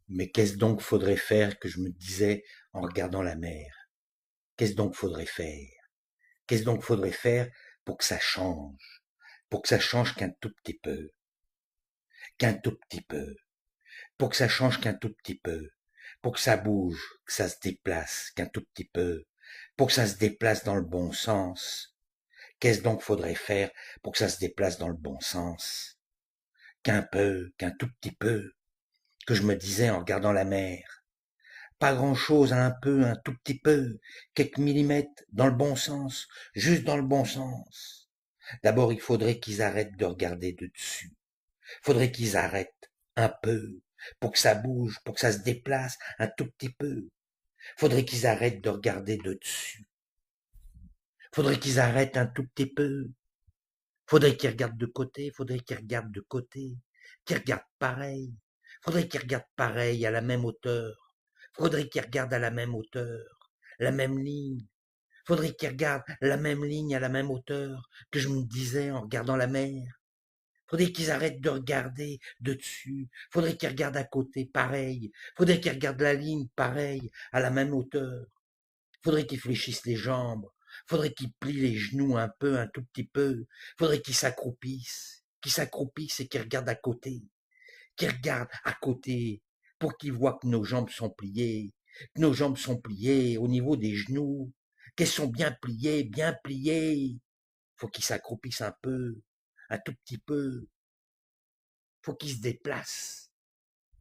Mais qu'est-ce donc faudrait faire que je me disais en regardant la mer? Qu'est-ce donc faudrait faire? Qu'est-ce donc faudrait faire pour que ça change? Pour que ça change qu'un tout petit peu, qu'un tout petit peu, pour que ça change qu'un tout petit peu, pour que ça bouge, que ça se déplace qu'un tout petit peu, pour que ça se déplace dans le bon sens. Qu'est-ce donc faudrait faire pour que ça se déplace dans le bon sens? Qu'un peu, qu'un tout petit peu, que je me disais en regardant la mer. Pas grand-chose, un peu, un tout petit peu, quelques millimètres, dans le bon sens, juste dans le bon sens. D'abord, il faudrait qu'ils arrêtent de regarder de dessus. Faudrait qu'ils arrêtent un peu, pour que ça bouge, pour que ça se déplace un tout petit peu. Faudrait qu'ils arrêtent de regarder de dessus. Faudrait qu'ils arrêtent un tout petit peu. Faudrait qu'ils regardent de côté, faudrait qu'ils regardent de côté, qu'ils regardent pareil. Faudrait qu'ils regardent pareil, à la même hauteur. Faudrait qu'ils regardent à la même hauteur, la même ligne. Faudrait qu'ils regardent la même ligne à la même hauteur que je me disais en regardant la mer. Faudrait qu'ils arrêtent de regarder de dessus. Faudrait qu'ils regardent à côté, pareil. Faudrait qu'ils regardent la ligne, pareil, à la même hauteur. Faudrait qu'ils fléchissent les jambes. Faudrait qu'ils plient les genoux un peu, un tout petit peu. Faudrait qu'ils s'accroupissent et qu'ils regardent à côté. Qu'ils regardent à côté pour qu'ils voient que nos jambes sont pliées. Que nos jambes sont pliées au niveau des genoux. Qu'elles sont bien pliées, bien pliées. Faut qu'ils s'accroupissent un tout petit peu. Faut qu'ils se déplacent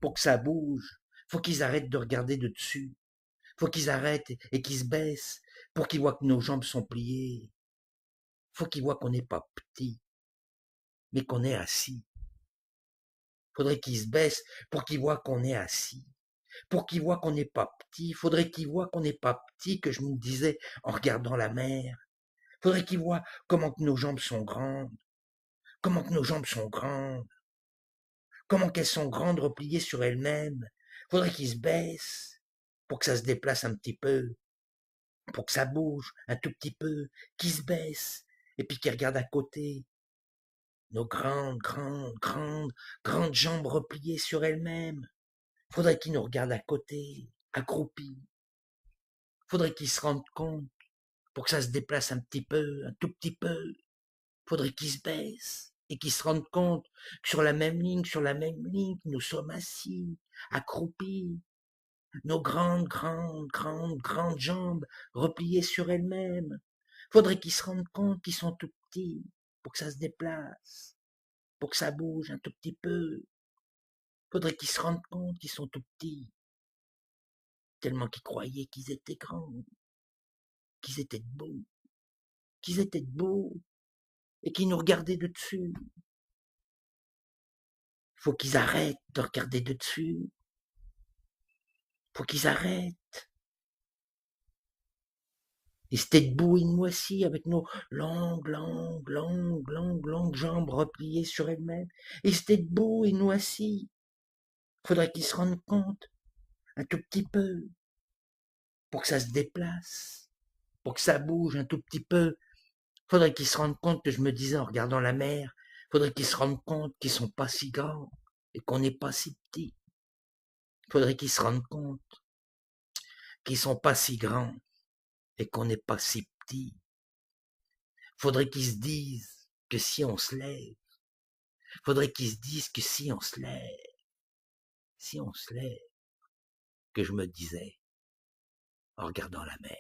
pour que ça bouge. Faut qu'ils arrêtent de regarder de dessus. Faut qu'ils arrêtent et qu'ils se baissent pour qu'ils voient que nos jambes sont pliées. Faut qu'ils voient qu'on n'est pas petit, mais qu'on est assis. Faudrait qu'ils se baissent pour qu'ils voient qu'on est assis. Pour qu'ils voient qu'on n'est pas petit. Faudrait qu'ils voient qu'on n'est pas petit, que je me disais en regardant la mer. Faudrait qu'ils voient comment que nos jambes sont grandes. Comment que nos jambes sont grandes. Comment qu'elles sont grandes repliées sur elles-mêmes. Faudrait qu'ils se baissent pour que ça se déplace un petit peu. Pour que ça bouge un tout petit peu, qui se baisse, et puis qui regarde à côté. Nos grandes jambes repliées sur elles-mêmes. Faudrait qu'ils nous regardent à côté, accroupis. Faudrait qu'ils se rendent compte, pour que ça se déplace un petit peu, un tout petit peu. Faudrait qu'ils se baissent, et qu'ils se rendent compte que sur la même ligne, nous sommes assis, accroupis. Nos grandes jambes repliées sur elles-mêmes. Faudrait qu'ils se rendent compte qu'ils sont tout petits pour que ça se déplace, pour que ça bouge un tout petit peu. Faudrait qu'ils se rendent compte qu'ils sont tout petits, tellement qu'ils croyaient qu'ils étaient grands, qu'ils étaient beaux, et qu'ils nous regardaient de dessus. Faut qu'ils arrêtent de regarder de dessus. Faut qu'ils arrêtent. Et c'était debout une moissie avec nos longues jambes repliées sur elles-mêmes. Et c'était debout et nous assis. Faudrait qu'ils se rendent compte, un tout petit peu, pour que ça se déplace, pour que ça bouge un tout petit peu. Faudrait qu'ils se rendent compte que je me disais en regardant la mer, faudrait qu'ils se rendent compte qu'ils sont pas si grands et qu'on n'est pas si petit. Faudrait qu'ils se rendent compte qu'ils sont pas si grands et qu'on n'est pas si petit. Faudrait qu'ils se disent que si on se lève, faudrait qu'ils se disent que si on se lève, que je me disais en regardant la mer.